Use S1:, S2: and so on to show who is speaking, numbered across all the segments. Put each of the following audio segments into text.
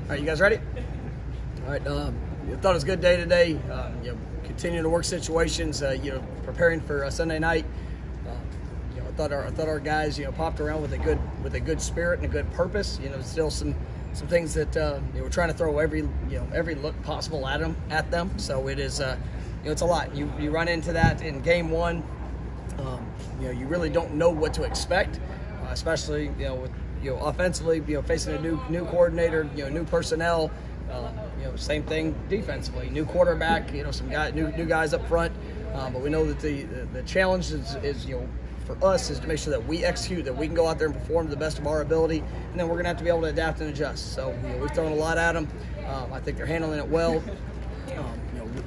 S1: All right, you guys ready? All right. I thought it was a good day today. Continuing to work situations. Preparing for Sunday night. I thought our guys, popped around with a good spirit and a good purpose. Still some things that we're trying to throw every look possible at them. So it is, it's a lot. You run into that in game one. You really don't know what to expect, especially with offensively, facing a new coordinator, new personnel. Same thing defensively, new quarterback, some new guys up front. But we know that the challenge is for us is to make sure that we execute, that we can go out there and perform to the best of our ability, and then we're going to have to be able to adapt and adjust. So we've thrown a lot at them. I think they're handling it well.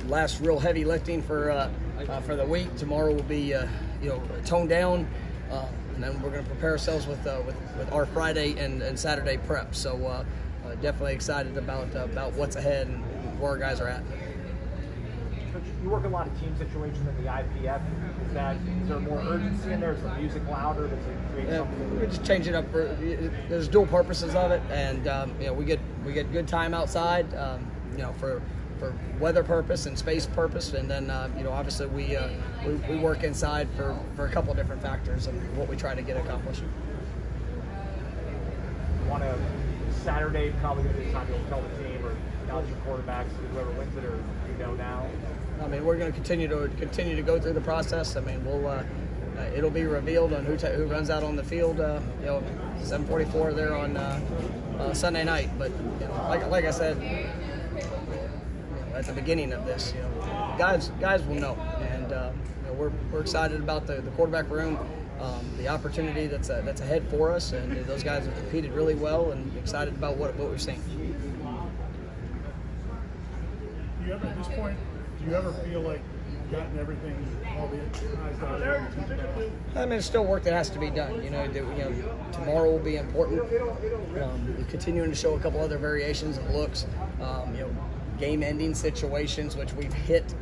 S1: Last real heavy lifting for the week. Tomorrow will be toned down, and then we're going to prepare ourselves with our Friday and Saturday prep. So definitely excited about what's ahead and where our guys are at.
S2: You work a lot of team situations in the IPF. Is there more urgency in there? Is the music louder? Does it create something?
S1: We just change it up. There's dual purposes of it, and we get good time outside. For weather purpose and space purpose, and then obviously we work inside for a couple of different factors of what we try to get accomplished.
S2: Saturday probably going to be the time you'll tell the team or announce your quarterbacks, whoever wins it, or now?
S1: I mean, we're going to continue to go through the process. I mean, it'll be revealed on who runs out on the field. 7:44 there on Sunday night. But like I said, at the beginning of this, guys will know, and we're excited about the quarterback room, the opportunity that's ahead for us, and those guys have competed really well, and excited about what we've seen.
S3: Do you ever, at this point, feel like you've gotten everything, all the eyes out there?
S1: I mean, it's still work that has to be done. Tomorrow will be important. Continuing to show a couple other variations of looks. Game-ending situations, which we've hit,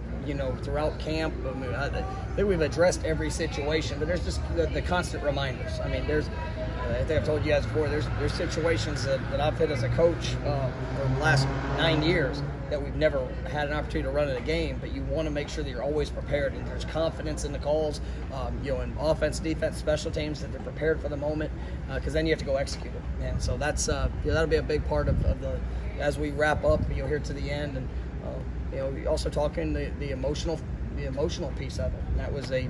S1: throughout camp. I mean, I think we've addressed every situation, but there's just the constant reminders. I mean, I think I've told you guys before, there's situations that I've hit as a coach for the last 9 years that we've never had an opportunity to run in a game, but you want to make sure that you're always prepared and there's confidence in the calls, in offense, defense, special teams, that they're prepared for the moment, because then you have to go execute it. And so that's that'll be a big part of the as we wrap up, here to the end, and also talking the emotional piece of it. And that was a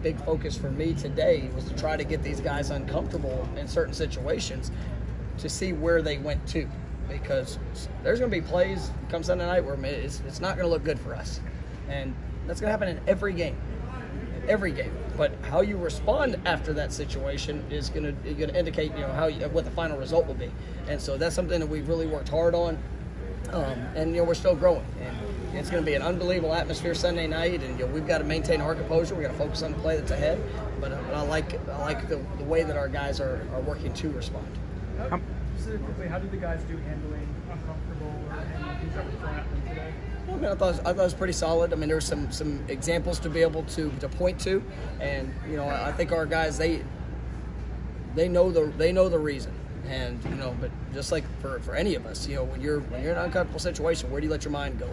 S1: big focus for me today, was to try to get these guys uncomfortable in certain situations to see where they went to, because there's going to be plays come Sunday night where it's not going to look good for us, and that's going to happen in every game. But how you respond after that situation is going to indicate what the final result will be. And so that's something that we've really worked hard on, and we're still growing. And it's going to be an unbelievable atmosphere Sunday night, and we've got to maintain our composure. We've got to focus on the play that's ahead. But I like the way that our guys are working to respond.
S4: Specifically, how did the guys do handling uncomfortable or handling things that were thrown at them today?
S1: Well, I thought it was pretty solid. I mean, there were some examples to be able to point to, and I think our guys they know the reason, and but just like for any of us, when you're in an uncomfortable situation, where do you let your mind go?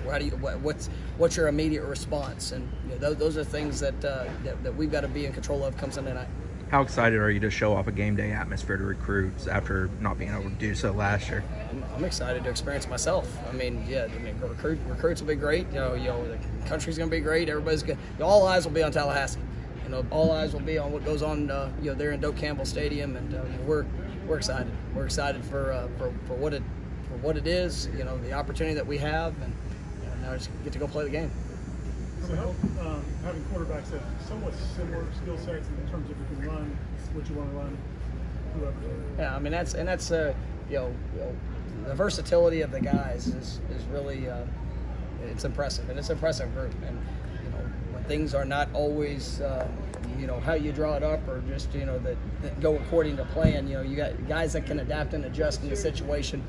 S1: What's your immediate response? And those are things that we've got to be in control of come Sunday night.
S5: How excited are you to show off a game day atmosphere to recruits after not being able to do so last year?
S1: I'm excited to experience myself. Recruits will be great. The country's going to be great. Everybody's good. All eyes will be on Tallahassee. All eyes will be on what goes on. There in Doak Campbell Stadium, and we're excited. We're excited for what it is. The opportunity that we have, and now we just get to go play the game.
S3: So having quarterbacks that have somewhat similar skill sets in terms of you can run what you want to run, whoever.
S1: Yeah, I mean that's the versatility of the guys is really it's impressive, and it's an impressive group. And when things are not always how you draw it up, or just that go according to plan, you got guys that can adapt and adjust in the situation.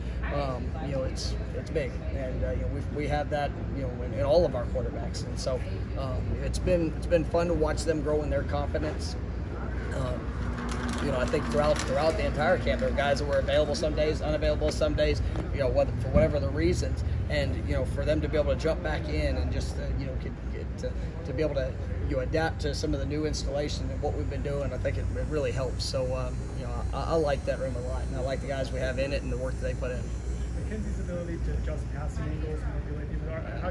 S1: It's big, and we have that in all of our quarterbacks, and so it's been fun to watch them grow in their confidence. I think throughout the entire camp, there were guys that were available some days, unavailable some days, for whatever the reasons, and for them to be able to jump back in and just to be able to adapt to some of the new installation and what we've been doing, I think it really helps. So I like that room a lot, and I like the guys we have in it and the work that they put in.
S4: McKenzie's ability to adjust passing angles and manipulate people. How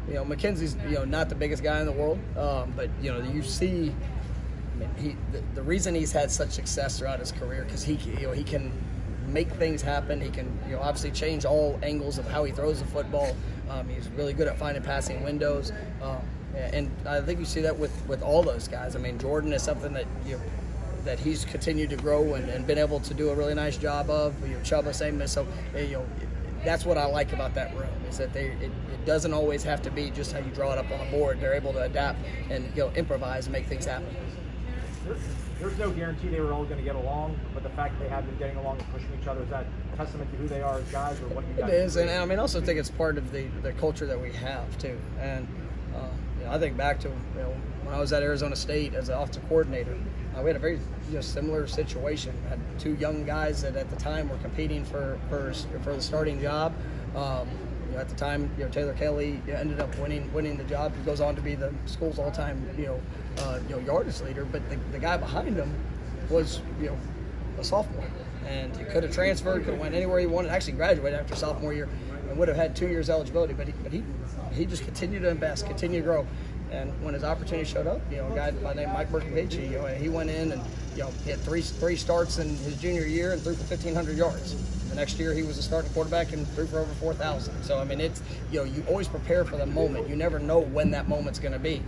S4: you
S1: McKenzie's not the biggest guy in the world, but you see, the reason he's had such success throughout his career, because he can make things happen. He can obviously change all angles of how he throws the football. He's really good at finding passing windows, and I think you see that with all those guys. I mean, Jordan is something that he's continued to grow and been able to do a really nice job of. Chuba, same. So that's what I like about that room, is that it doesn't always have to be just how you draw it up on a board. They're able to adapt and improvise and make things happen.
S2: There's no guarantee they were all going to get along, but the fact that they have been getting along and pushing each other, is that a testament to who they are as guys, or what you guys?
S1: It is, and I also think it's part of the culture that we have too. And I think back to when I was at Arizona State as an offensive coordinator, we had a very similar situation. We had two young guys that at the time were competing for the starting job. At the time, Taylor Kelly ended up winning the job. He goes on to be the school's all-time yardage leader. But the guy behind him was a sophomore, and he could have transferred, could have went anywhere he wanted. Actually graduated after sophomore year and would have had 2 years eligibility. But he just continued to invest, continued to grow. And when his opportunity showed up, a guy by the name of Mike Norvell, he went in and he had three starts in his junior year and threw for 1,500 yards. The next year he was a starting quarterback and threw for over 4,000. So I mean, it's you always prepare for the moment. You never know when that moment's going to be.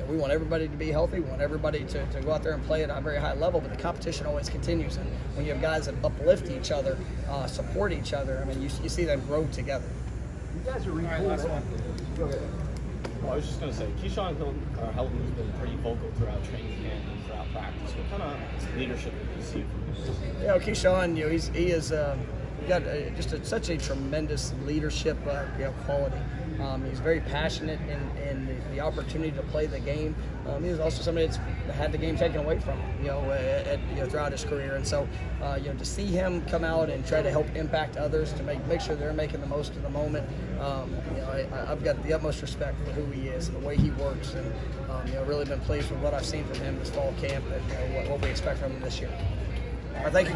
S1: We want everybody to be healthy. We want everybody to go out there and play at a very high level. But the competition always continues. And when you have guys that uplift each other, support each other, I mean, you see them grow together.
S2: You guys are really cool. Go ahead.
S6: Well, I was just going to say, Keyshawn Helton has been pretty vocal throughout training camp and throughout practice. What kind of leadership do you see from him?
S1: Keyshawn, he is got such a tremendous leadership quality. He's very passionate in the opportunity to play the game. He's also somebody that's had the game taken away from him, throughout his career. And so, to see him come out and try to help impact others, to make sure they're making the most of the moment, I've got the utmost respect for who he is and the way he works. And really been pleased with what I've seen from him this fall camp and what we expect from him this year. Thank you.